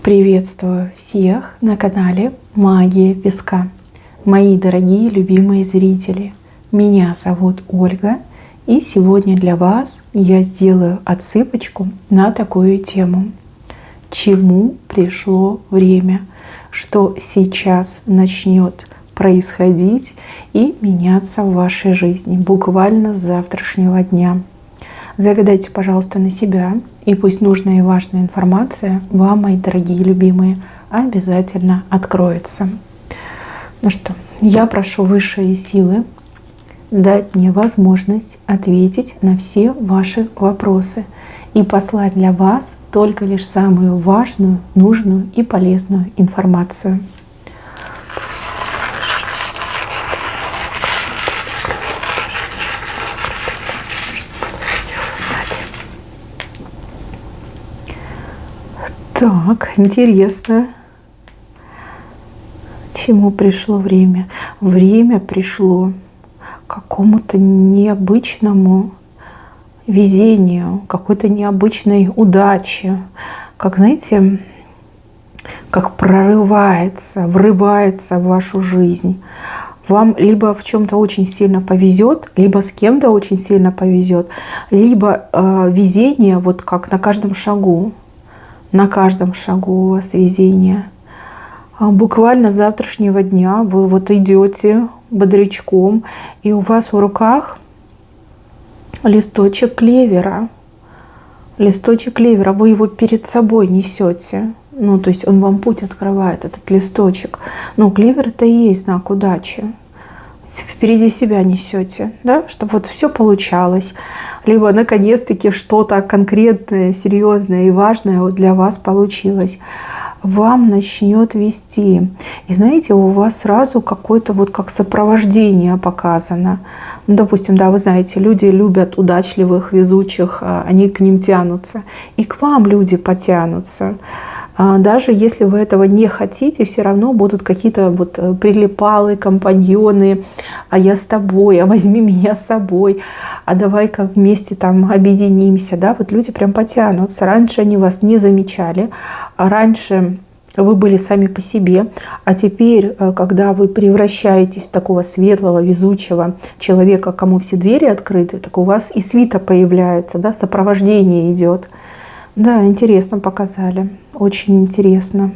Приветствую всех на канале Магия Песка. Мои дорогие любимые зрители, меня зовут Ольга, и сегодня для вас я сделаю отсыпочку на такую тему. Чему пришло время? Что сейчас начнет происходить и меняться в вашей жизни буквально с завтрашнего дня? Загадайте, пожалуйста, на себя, и пусть нужная и важная информация вам, мои дорогие любимые, обязательно откроется. Ну что, я прошу высшие силы дать мне возможность ответить на все ваши вопросы и послать для вас только лишь самую важную, нужную и полезную информацию. Так, интересно. Чему пришло время? Время пришло к какому-то необычному везению, какой-то необычной удаче. Как, знаете, как прорывается, врывается в вашу жизнь. Вам либо в чем-то очень сильно повезет, либо с кем-то очень сильно повезет, либо везение вот как на каждом шагу. На каждом шагу у вас везение. Буквально с завтрашнего дня вы вот идете бодрячком, и у вас в руках листочек клевера. Листочек клевера, вы его перед собой несете. Ну, то есть он вам путь открывает, этот листочек. Ну, клевер — это и есть знак удачи. Впереди себя несете, да, чтобы вот все получалось. Либо наконец-таки что-то конкретное, серьезное и важное вот для вас получилось. Вам начнет вести. И знаете, у вас сразу какое-то вот как сопровождение показано. Ну, допустим, да, вы знаете, люди любят удачливых, везучих, они к ним тянутся. И к вам люди потянутся. Даже если вы этого не хотите, все равно будут какие-то вот прилипалы, компаньоны, а я с тобой, а возьми меня с собой, а давай как вместе там объединимся. Да? Вот люди прям потянутся. Раньше они вас не замечали, а раньше вы были сами по себе, а теперь, когда вы превращаетесь в такого светлого, везучего человека, кому все двери открыты, так у вас и свита появляется, да? Сопровождение идет. Да, интересно показали. Очень интересно.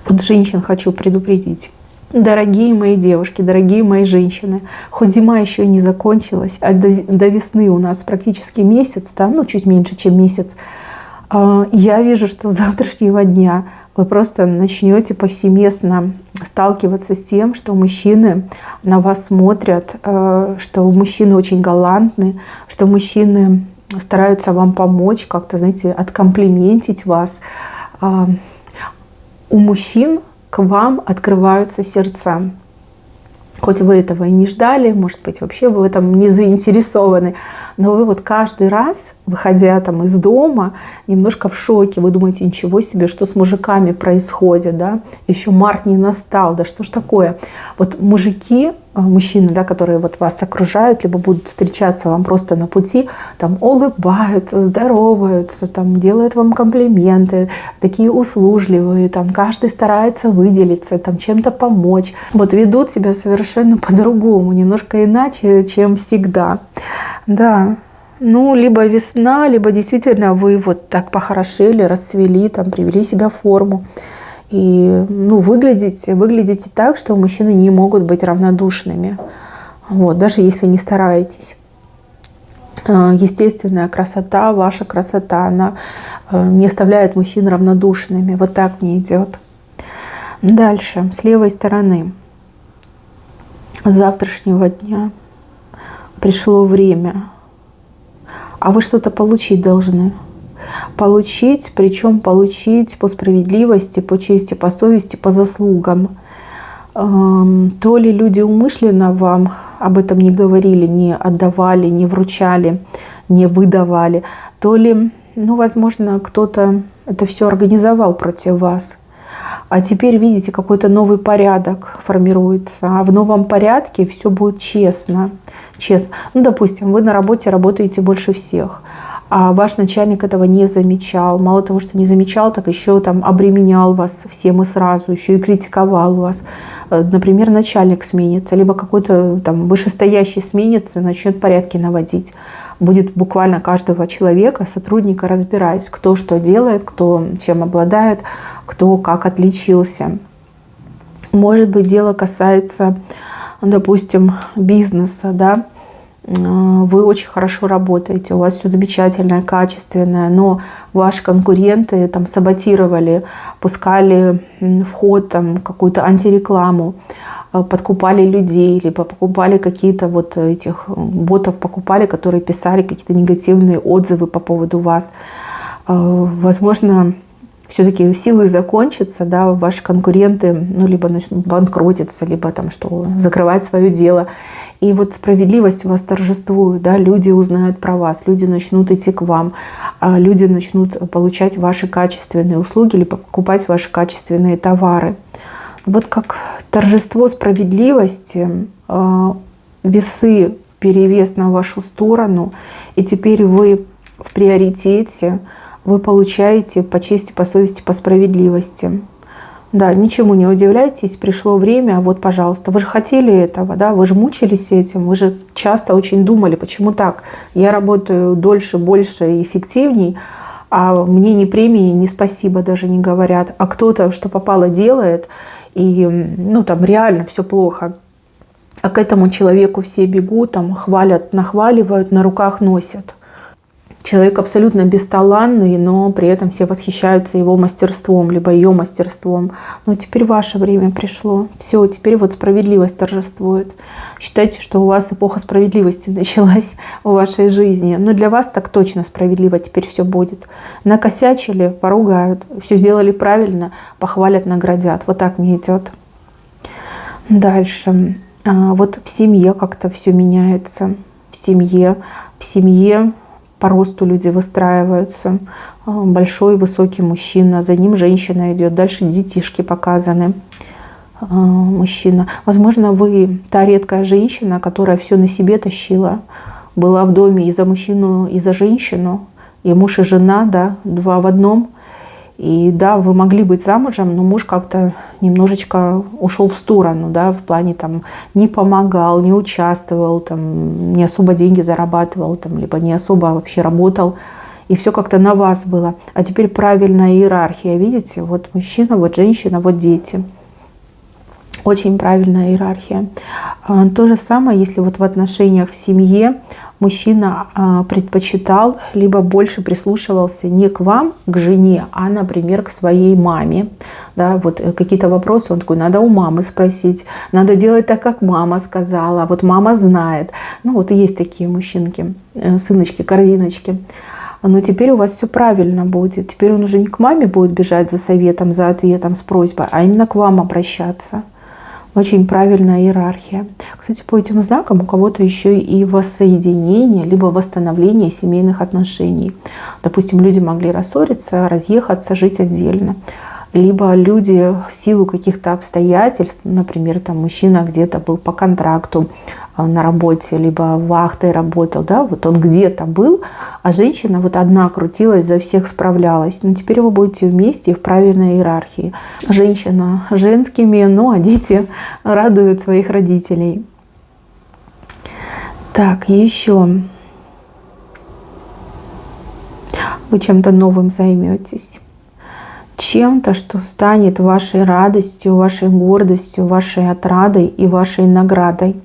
Вот женщин хочу предупредить. Дорогие мои девушки, дорогие мои женщины, хоть зима еще не закончилась, а до весны у нас практически месяц, да, ну чуть меньше, чем месяц, я вижу, что с завтрашнего дня вы просто начнете повсеместно сталкиваться с тем, что мужчины на вас смотрят, что мужчины очень галантны, что мужчины стараются вам помочь, как-то, знаете, откомплиментить вас. У мужчин к вам открываются сердца. Хоть вы этого и не ждали, может быть, вообще вы в этом не заинтересованы, но вы вот каждый раз, выходя там из дома, немножко в шоке. Вы думаете, ничего себе, что с мужиками происходит, да? Еще март не настал, да что ж такое? Вот мужики, мужчины, да, которые вот вас окружают, либо будут встречаться вам просто на пути, там улыбаются, здороваются, там делают вам комплименты, такие услужливые, там каждый старается выделиться, там чем-то помочь. Вот ведут себя совершенно по-другому, немножко иначе, чем всегда. Да. Ну, либо весна, либо действительно вы вот так похорошели, расцвели, там, привели себя в форму. И выглядите так, что мужчины не могут быть равнодушными. Вот, даже если не стараетесь. Естественная красота, ваша красота, она не оставляет мужчин равнодушными. Вот так мне идет. Дальше, с левой стороны. С завтрашнего дня пришло время. А вы что-то получить должны. Получить, причем получить по справедливости, по чести, по совести, по заслугам. То ли люди умышленно вам об этом не говорили, не отдавали, не вручали, не выдавали, то ли, возможно, кто-то это все организовал против вас. А теперь, видите, какой-то новый порядок формируется. А в новом порядке все будет честно. Честно. Допустим, вы на работе работаете больше всех. а ваш начальник этого не замечал. Мало того, что не замечал, так еще там обременял вас всем и сразу, еще и критиковал вас. Например, начальник сменится, либо какой-то там вышестоящий сменится, начнет порядки наводить. Будет буквально каждого человека, сотрудника разбирать, кто что делает, кто чем обладает, кто как отличился. Может быть, дело касается, допустим, бизнеса, да. Вы очень хорошо работаете, у вас все замечательное, качественное, но ваши конкуренты там саботировали, пускали в ход там какую-то антирекламу, подкупали людей, либо покупали какие-то вот этих ботов, покупали, которые писали какие-то негативные отзывы по поводу вас. Возможно, все-таки силы закончатся, да, ваши конкуренты, ну, либо начнут банкротиться, либо там что, закрывать свое дело. И вот справедливость у вас торжествует, да, люди узнают про вас, люди начнут идти к вам, люди начнут получать ваши качественные услуги, либо покупать ваши качественные товары. Вот как торжество справедливости, весы перевес на вашу сторону, и теперь вы в приоритете, вы получаете по чести, по совести, по справедливости. Да, ничему не удивляйтесь, пришло время, вот, пожалуйста, вы же хотели этого, да, вы же мучились этим, вы же часто очень думали, почему так, я работаю дольше, больше и эффективней, а мне ни премии, ни спасибо даже не говорят, а кто-то, что попало, делает, и, ну, там реально все плохо, а к этому человеку все бегут, там, хвалят, нахваливают, на руках носят. Человек абсолютно бесталанный, но при этом все восхищаются его мастерством, либо ее мастерством. Но теперь ваше время пришло. Все, теперь вот справедливость торжествует. Считайте, что у вас эпоха справедливости началась в вашей жизни. Но для вас так точно справедливо теперь все будет. Накосячили, поругают. Все сделали правильно, похвалят, наградят. Вот так мне идет. Дальше. Вот в семье как-то все меняется. В семье по росту люди выстраиваются. Большой, высокий мужчина, за ним женщина идет. Дальше детишки показаны. Мужчина. Возможно, вы та редкая женщина, которая все на себе тащила. Была в доме и за мужчину, и за женщину. И муж, и жена, да, два в одном. И да, вы могли быть замужем, но муж как-то немножечко ушел в сторону, да, в плане там не помогал, не участвовал, там, не особо деньги зарабатывал, там, либо не особо вообще работал. И все как-то на вас было. А теперь правильная иерархия, видите? Вот мужчина, вот женщина, вот дети. Очень правильная иерархия. То же самое, если вот в отношениях в семье мужчина предпочитал, либо больше прислушивался не к вам, к жене, а, например, к своей маме. Да, вот какие-то вопросы, он такой, надо у мамы спросить, надо делать так, как мама сказала, вот мама знает. Ну вот и есть такие мужчинки, сыночки, корзиночки. Но теперь у вас все правильно будет. Теперь он уже не к маме будет бежать за советом, за ответом, с просьбой, а именно к вам обращаться. Очень правильная иерархия. Кстати, по этим знакам у кого-то еще и воссоединение, либо восстановление семейных отношений. Допустим, люди могли рассориться, разъехаться, жить отдельно. Либо люди в силу каких-то обстоятельств, например, там мужчина где-то был по контракту на работе, либо вахтой работал, да, вот он где-то был, а женщина вот одна крутилась, за всех справлялась. Но теперь вы будете вместе в правильной иерархии. Женщина женскими, ну а дети радуют своих родителей. Так, еще. Вы чем-то новым займетесь. Чем-то, что станет вашей радостью, вашей гордостью, вашей отрадой и вашей наградой.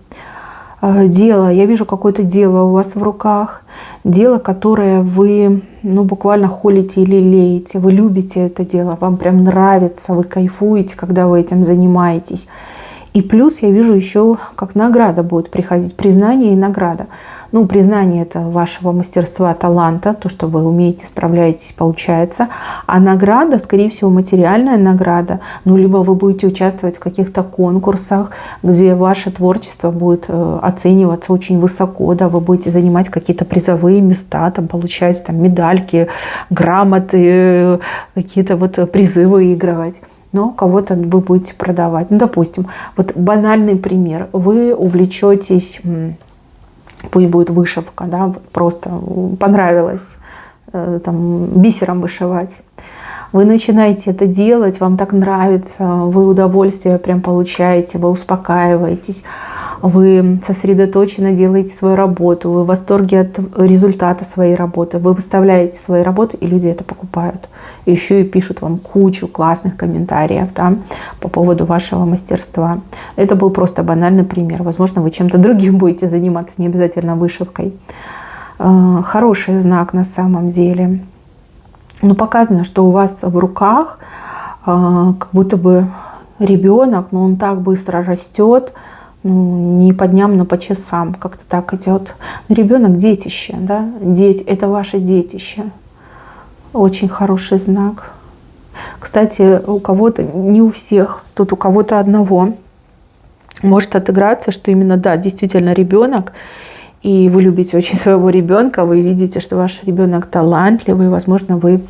Дело, я вижу какое-то дело у вас в руках, дело, которое вы буквально холите или лелеете, вы любите это дело, вам прям нравится, вы кайфуете, когда вы этим занимаетесь. И плюс я вижу еще, как награда будет приходить, признание и награда. Ну, признание это вашего мастерства, таланта, то, что вы умеете, справляетесь, получается. А награда, скорее всего, материальная награда. Ну, либо вы будете участвовать в каких-то конкурсах, где ваше творчество будет оцениваться очень высоко, да, вы будете занимать какие-то призовые места, там, получать там, медальки, грамоты, какие-то вот призы выигрывать. Но кого-то вы будете продавать. Ну, допустим, вот банальный пример. Вы увлечетесь пусть будет вышивка, да, вот просто понравилось там бисером вышивать. Вы начинаете это делать, вам так нравится, вы удовольствие прям получаете, вы успокаиваетесь, вы сосредоточенно делаете свою работу, вы в восторге от результата своей работы, вы выставляете свои работы, и люди это покупают. И еще и пишут вам кучу классных комментариев, да, по поводу вашего мастерства. Это был просто банальный пример. Возможно, вы чем-то другим будете заниматься, не обязательно вышивкой. Хороший знак на самом деле. Но показано, что у вас в руках как будто бы ребенок, но он так быстро растет, ну, не по дням, но по часам, как-то так идет. Ребенок — детище, да? Это ваше детище. Очень хороший знак. Кстати, у кого-то, не у всех, тут у кого-то одного может отыграться, что именно, да, действительно ребенок, и вы любите очень своего ребенка, вы видите, что ваш ребенок талантливый, возможно, вы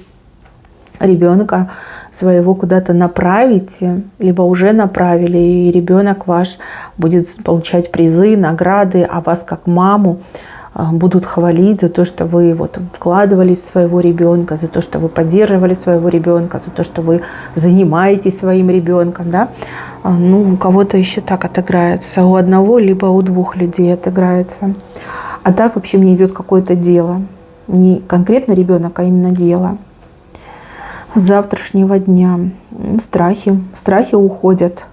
ребенка своего куда-то направите, либо уже направили, и ребенок ваш будет получать призы, награды, а вас как маму будут хвалить за то, что вы вот вкладывались в своего ребенка, за то, что вы поддерживали своего ребенка, за то, что вы занимаетесь своим ребенком, да. Ну, у кого-то еще так отыграется, у одного либо у двух людей отыграется. А так вообще мне идет какое-то дело, не конкретно ребенок, а именно дело. С завтрашнего дня страхи уходят.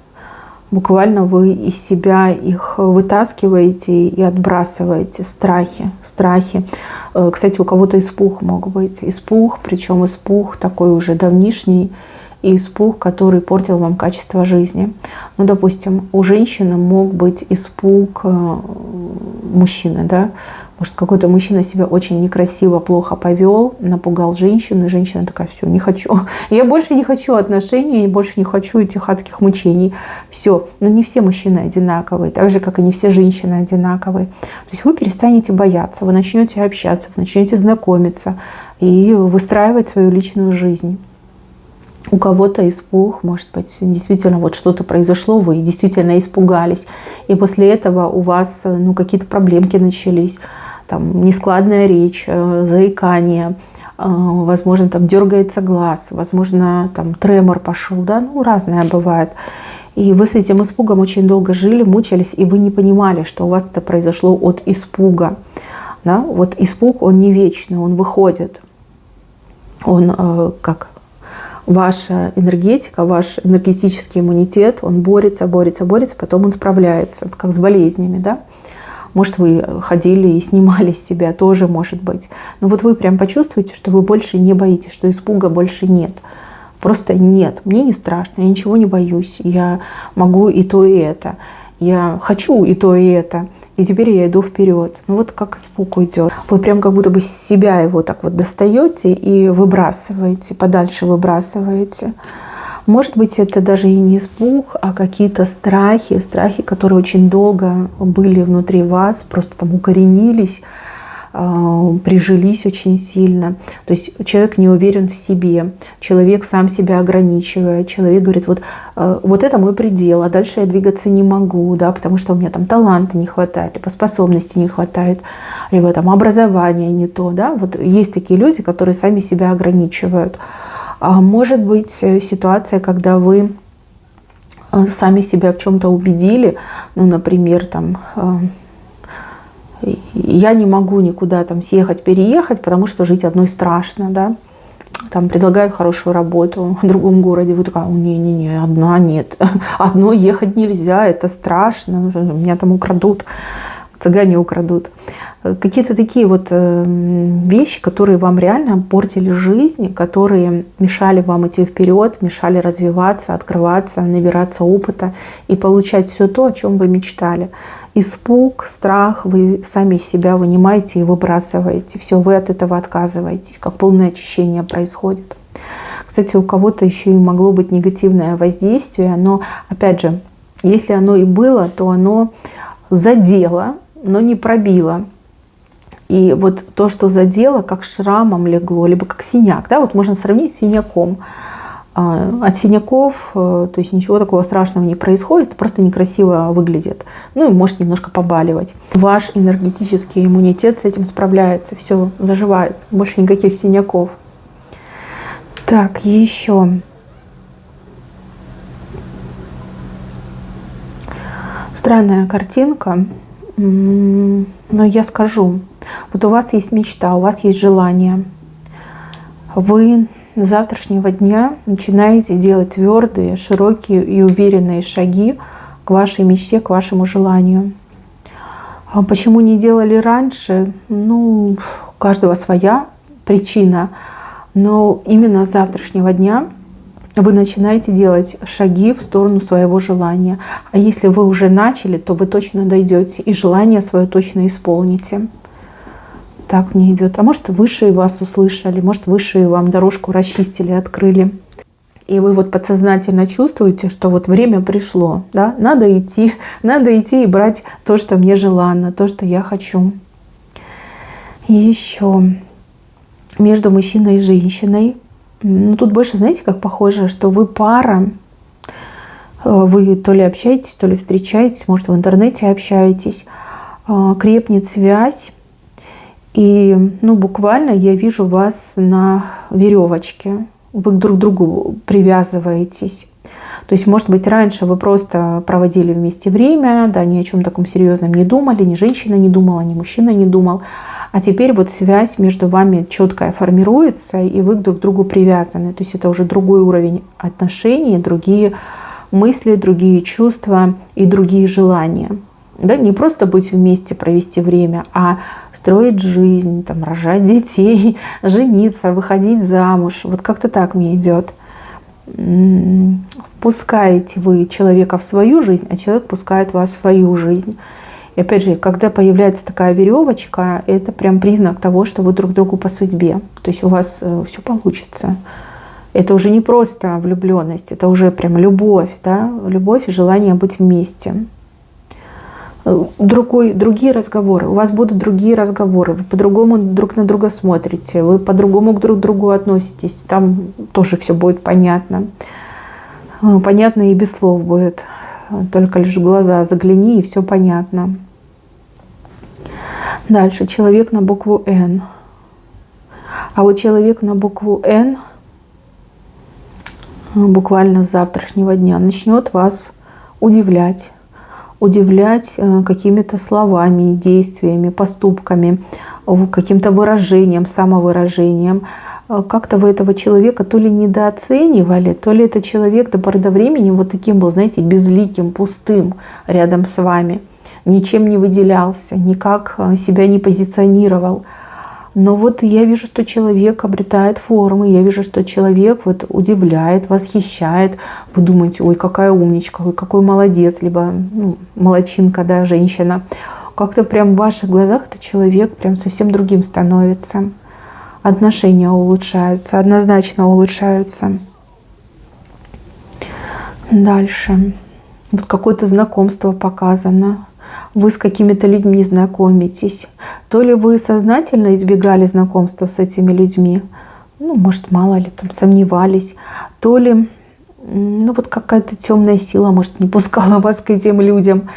Буквально вы из себя их вытаскиваете и отбрасываете. Страхи. Кстати, у кого-то испуг мог быть. Испуг, причем испуг такой уже давнишний, и испуг, который портил вам качество жизни. Ну, допустим, у женщины мог быть испуг мужчины, да? Может, какой-то мужчина себя очень некрасиво, плохо повел, напугал женщину, и женщина такая: все, не хочу. Я больше не хочу отношений, я больше не хочу этих адских мучений. Все. Но не все мужчины одинаковые, так же, как и не все женщины одинаковые. То есть вы перестанете бояться, вы начнете общаться, вы начнете знакомиться и выстраивать свою личную жизнь. У кого-то испуг, может быть, действительно вот что-то произошло, вы действительно испугались, и после этого у вас какие-то проблемки начались, там нескладная речь, заикание, возможно, там дергается глаз, возможно, там тремор пошел, да, разное бывает. И вы с этим испугом очень долго жили, мучились, и вы не понимали, что у вас это произошло от испуга. Да? Вот испуг, он не вечный, он выходит, он как ваша энергетика, ваш энергетический иммунитет, он борется, потом он справляется, как с болезнями, да. Может, вы ходили и снимали с себя, тоже может быть. Но вот вы прям почувствуете, что вы больше не боитесь, что испуга больше нет. Просто нет, мне не страшно, я ничего не боюсь, я могу и то, и это. Я хочу и то, и это. И теперь я иду вперед. Ну вот как испуг уйдет. Вы прям как будто бы с себя его так вот достаете и выбрасываете, подальше выбрасываете. Может быть, это даже и не испуг, а какие-то страхи, которые очень долго были внутри вас, просто там укоренились, прижились очень сильно. То есть человек не уверен в себе, человек сам себя ограничивает, человек говорит: вот это мой предел, а дальше я двигаться не могу, да, потому что у меня там таланта не хватает, либо способностей не хватает, либо там образования не то, да. Вот есть такие люди, которые сами себя ограничивают. А может быть ситуация, когда вы сами себя в чем-то убедили, например, там я не могу никуда там съехать, переехать, потому что жить одной страшно, да. Там предлагают хорошую работу в другом городе, вы такая: не, одна нет, одной ехать нельзя, это страшно, меня там украдут, цыгане украдут. Какие-то такие вот вещи, которые вам реально портили жизнь, которые мешали вам идти вперед, мешали развиваться, открываться, набираться опыта и получать все то, о чем вы мечтали. Испуг, страх вы сами из себя вынимаете и выбрасываете. Все, вы от этого отказываетесь, как полное очищение происходит. Кстати, у кого-то еще и могло быть негативное воздействие, но, опять же, если оно и было, то оно задело, но не пробило. И вот то, что задело, как шрамом легло, либо как синяк, да, вот можно сравнить с синяком. От синяков, то есть ничего такого страшного не происходит, просто некрасиво выглядит. Ну и может немножко побаливать. Ваш энергетический иммунитет с этим справляется, все заживает, больше никаких синяков. Так, еще. Странная картинка, но я скажу. Вот у вас есть мечта, у вас есть желание. Вы с завтрашнего дня начинаете делать твердые, широкие и уверенные шаги к вашей мечте, к вашему желанию. А почему не делали раньше? Ну, у каждого своя причина. Но именно с завтрашнего дня вы начинаете делать шаги в сторону своего желания. А если вы уже начали, то вы точно дойдете и желание свое точно исполните. Так мне идет. А может, высшие вас услышали, может, высшие вам дорожку расчистили, открыли. И вы вот подсознательно чувствуете, что вот время пришло, да? Надо идти и брать то, что мне желанно, то, что я хочу. И еще между мужчиной и женщиной. Ну, тут больше, знаете, как похоже, что вы пара. Вы то ли общаетесь, то ли встречаетесь, может, в интернете общаетесь. Крепнет связь. И буквально я вижу вас на веревочке. Вы друг к другу привязываетесь. То есть, может быть, раньше вы просто проводили вместе время, да, ни о чем таком серьезном не думали, ни женщина не думала, ни мужчина не думал. А теперь вот связь между вами четкая формируется, и вы друг к другу привязаны. То есть это уже другой уровень отношений, другие мысли, другие чувства и другие желания. Да, не просто быть вместе, провести время, а строить жизнь, там, рожать детей, жениться, выходить замуж. Вот как-то так мне идет. Впускаете вы человека в свою жизнь, а человек пускает вас в свою жизнь. И опять же, когда появляется такая веревочка, это прям признак того, что вы друг другу по судьбе. То есть у вас все получится. Это уже не просто влюбленность, это уже прям любовь, да? Любовь и желание быть вместе. Другие разговоры. У вас будут другие разговоры. Вы по-другому друг на друга смотрите. Вы по-другому друг к другу относитесь. Там тоже все будет понятно. Понятно и без слов будет. Только лишь в глаза загляни, и все понятно. Дальше. Человек на букву «Н». А вот человек на букву «Н» буквально с завтрашнего дня начнет вас удивлять какими-то словами, действиями, поступками, каким-то выражением, самовыражением. Как-то вы этого человека то ли недооценивали, то ли этот человек до поры до времени вот таким был, знаете, безликим, пустым рядом с вами. Ничем не выделялся, никак себя не позиционировал. Но вот я вижу, что человек обретает формы, я вижу, что человек вот удивляет, восхищает. Вы думаете, ой, какая умничка, ой, какой молодец, либо молодчинка, да, женщина. Как-то прям в ваших глазах этот человек прям совсем другим становится. Отношения улучшаются, однозначно улучшаются. Дальше. Вот какое-то знакомство показано. Вы с какими-то людьми знакомитесь. То ли вы сознательно избегали знакомства с этими людьми, может, мало ли, там, сомневались, то ли, вот какая-то темная сила, может, не пускала вас к этим людям,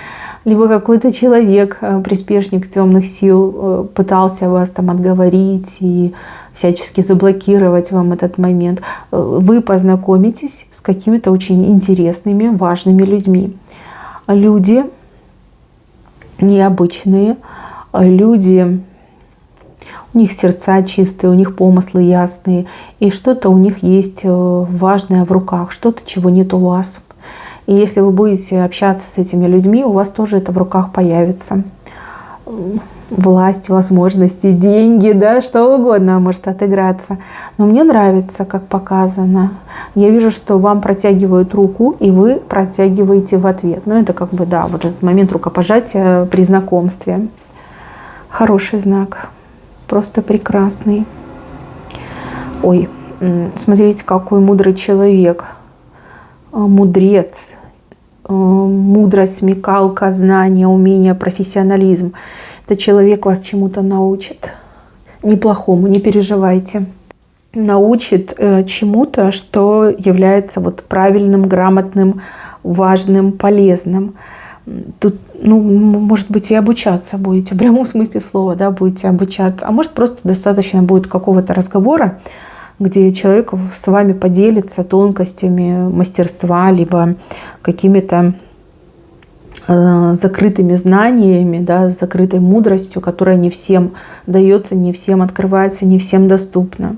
либо какой-то человек, приспешник темных сил, пытался вас там отговорить и всячески заблокировать вам этот момент. Вы познакомитесь с какими-то очень интересными, важными людьми. Люди необычные, люди, у них сердца чистые, у них помыслы ясные, и что-то у них есть важное в руках, что-то, чего нет у вас. И если вы будете общаться с этими людьми, у вас тоже это в руках появится. Власть, возможности, деньги, да, что угодно может отыграться. Но мне нравится, как показано. Я вижу, что вам протягивают руку, и вы протягиваете в ответ. Это как бы, да, вот этот момент рукопожатия при знакомстве. Хороший знак. Просто прекрасный. Ой, смотрите, какой мудрый человек. Мудрец. Мудрость, смекалка, знание, умение, профессионализм. Этот человек вас чему-то научит. Неплохому, не переживайте. научит чему-то, что является вот правильным, грамотным, важным, полезным. Тут, ну, может быть, и обучаться будете, в прямом смысле слова, да, будете обучаться. А может, просто достаточно будет какого-то разговора, где человек с вами поделится тонкостями мастерства, либо какими-то закрытыми знаниями, да, закрытой мудростью, которая не всем дается, не всем открывается, не всем доступна.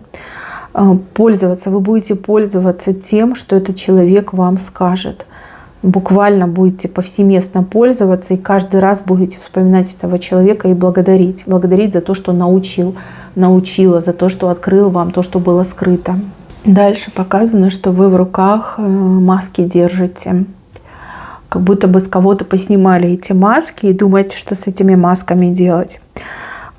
Пользоваться, вы будете пользоваться тем, что этот человек вам скажет. Буквально будете повсеместно пользоваться и каждый раз будете вспоминать этого человека и благодарить. Благодарить за то, что научила, за то, что открыл вам то, что было скрыто. Дальше показано, что вы в руках маски держите. Как будто бы с кого-то поснимали эти маски и думаете, что с этими масками делать.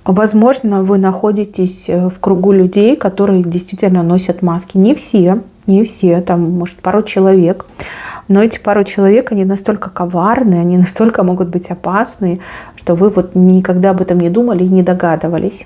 Возможно, вы находитесь в кругу людей, которые действительно носят маски. Не все, там, может, пару человек. Но эти пару человек, они настолько коварны, они настолько могут быть опасны, что вы вот никогда об этом не думали и не догадывались.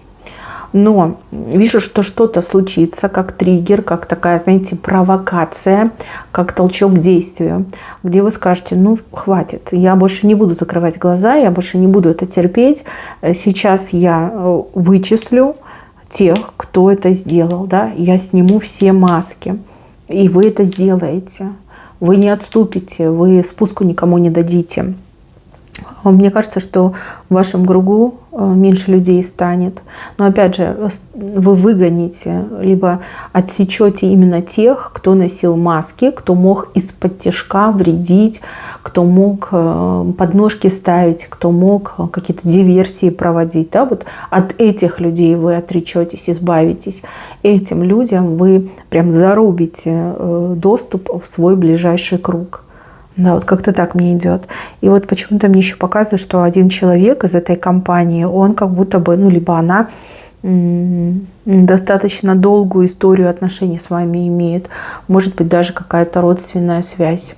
Но вижу, что что-то случится, как триггер, как такая, знаете, провокация, как толчок к действию, где вы скажете: ну, хватит, я больше не буду закрывать глаза, я больше не буду это терпеть. Сейчас я вычислю тех, кто это сделал, да, я сниму все маски, и вы это сделаете. Вы не отступите, вы спуску никому не дадите. Мне кажется, что в вашем кругу меньше людей станет. Но опять же, вы выгоните, либо отсечете именно тех, кто носил маски, кто мог из-под тишка вредить, кто мог подножки ставить, кто мог какие-то диверсии проводить. Да? Вот от этих людей вы отречетесь, избавитесь. Этим людям вы прям зарубите доступ в свой ближайший круг. Да, вот как-то так мне идет. И вот почему-то мне еще показывают, что один человек из этой компании, он как будто бы, ну, либо она достаточно долгую историю отношений с вами имеет. Может быть, даже какая-то родственная связь.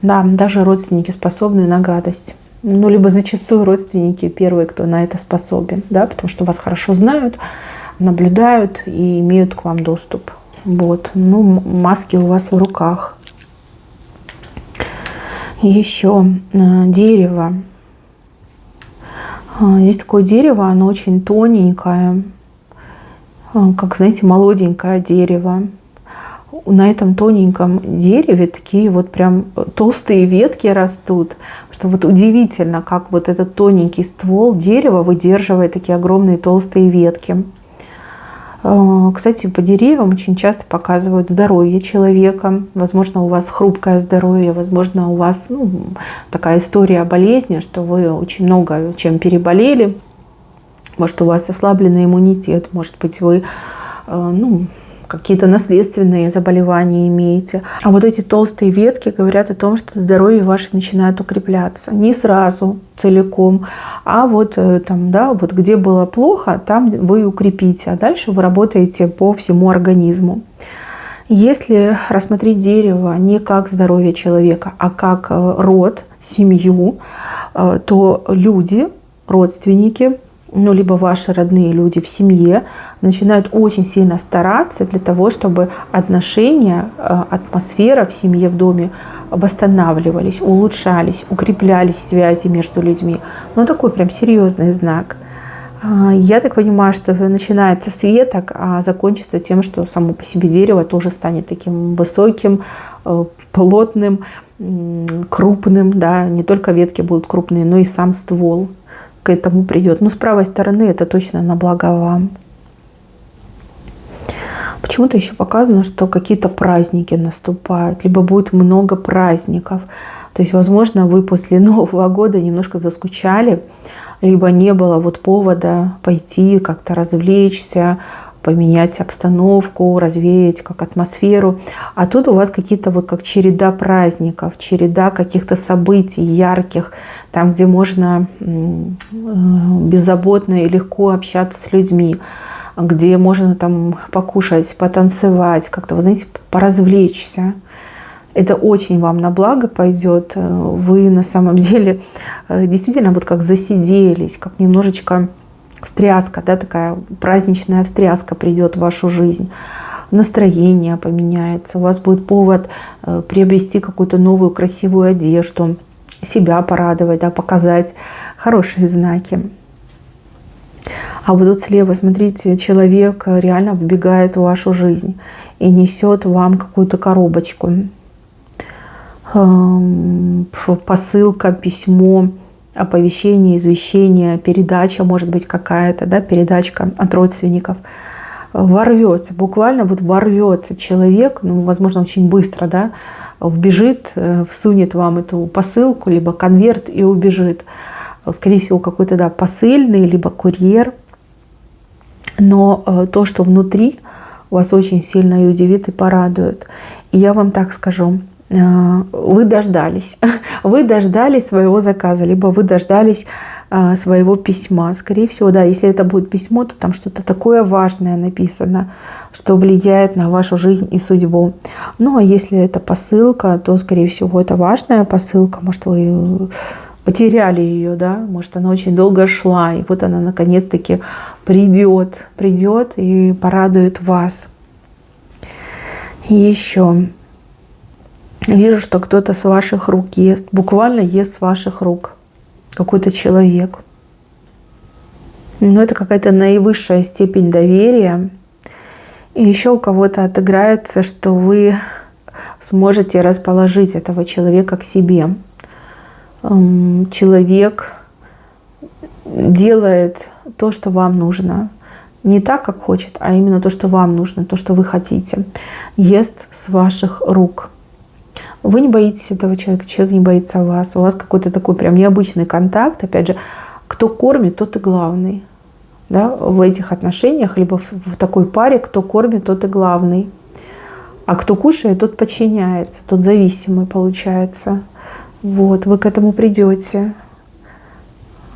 Да, даже родственники способны на гадость. Ну, либо зачастую родственники первые, кто на это способен, да, потому что вас хорошо знают, наблюдают и имеют к вам доступ. Вот. Ну, маски у вас в руках. Еще дерево. Здесь такое дерево, оно очень тоненькое, как, знаете, молоденькое дерево. На этом тоненьком дереве такие вот прям толстые ветки растут, что вот удивительно, как вот этот тоненький ствол дерева выдерживает такие огромные толстые ветки. Кстати, по деревьям очень часто показывают здоровье человека. Возможно, у вас хрупкое здоровье, возможно, у вас такая история болезни, что вы очень много чем переболели. Может, у вас ослабленный иммунитет, может быть, вы какие-то наследственные заболевания имеете. А вот эти толстые ветки говорят о том, что здоровье ваше начинает укрепляться. Не сразу, целиком, а вот там, да, вот где было плохо, там вы укрепите, а дальше вы работаете по всему организму. Если рассмотреть дерево не как здоровье человека, а как род, семью, то люди, родственники, либо ваши родные люди в семье начинают очень сильно стараться для того, чтобы отношения, атмосфера в семье, в доме восстанавливались, улучшались, укреплялись связи между людьми. Такой прям серьезный знак. Я так понимаю, что начинается с веток, а закончится тем, что само по себе дерево тоже станет таким высоким, плотным, крупным. Да? Не только ветки будут крупные, но и сам ствол к этому придет. Но с правой стороны это точно на благо вам. Почему-то еще показано, что какие-то праздники наступают, либо будет много праздников. То есть, возможно, вы после Нового года немножко заскучали, либо не было повода пойти как-то развлечься, поменять обстановку, развеять как атмосферу. А тут у вас какие-то как череда праздников, череда каких-то событий ярких, там, где можно беззаботно и легко общаться с людьми, где можно там покушать, потанцевать, как-то, вы знаете, поразвлечься. Это очень вам на благо пойдет. Вы на самом деле действительно как засиделись, как немножечко встряска, да, такая праздничная встряска придет в вашу жизнь. настроение поменяется, у вас будет повод приобрести какую-то новую красивую одежду, себя порадовать, да, показать хорошие знаки. А вот тут слева, смотрите, человек реально вбегает в вашу жизнь и несет вам какую-то коробочку. Посылка, письмо, оповещение, извещение, передача, может быть, какая-то, да, передачка от родственников. Ворвется, буквально вот ворвется человек, ну, возможно, очень быстро, да, вбежит, всунет вам эту посылку, либо конверт и убежит. Скорее всего, какой-то, да, посыльный, либо курьер. Но то, что внутри, вас очень сильно и удивит, и порадует. И я вам так скажу, вы дождались. Вы дождались своего заказа, либо вы дождались своего письма. Скорее всего, да, если это будет письмо, то там что-то такое важное написано, что влияет на вашу жизнь и судьбу. Ну, а если это посылка, то, скорее всего, это важная посылка. Может, вы потеряли ее, да, может, она очень долго шла, и вот она наконец-таки придет и порадует вас. И еще вижу, что кто-то с ваших рук ест, буквально ест с ваших рук, какой-то человек. Но это какая-то наивысшая степень доверия. И еще у кого-то отыграется, что вы сможете расположить этого человека к себе. Человек делает то, что вам нужно. Не так, как хочет, а именно то, что вам нужно, то, что вы хотите. Ест с ваших рук. Вы не боитесь этого человека, человек не боится вас. У вас какой-то такой прям необычный контакт. Опять же, кто кормит, тот и главный. Да? В этих отношениях, либо в такой паре, кто кормит, тот и главный. А кто кушает, тот подчиняется, тот зависимый получается. Вот, вы к этому придете.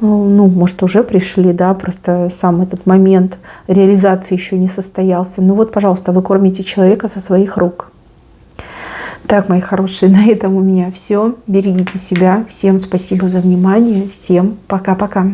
Ну, может, уже пришли, да, просто сам этот момент реализации еще не состоялся. Ну вот, пожалуйста, вы кормите человека со своих рук. Так, мои хорошие, на этом у меня все. Берегите себя. Всем спасибо за внимание. Всем пока-пока.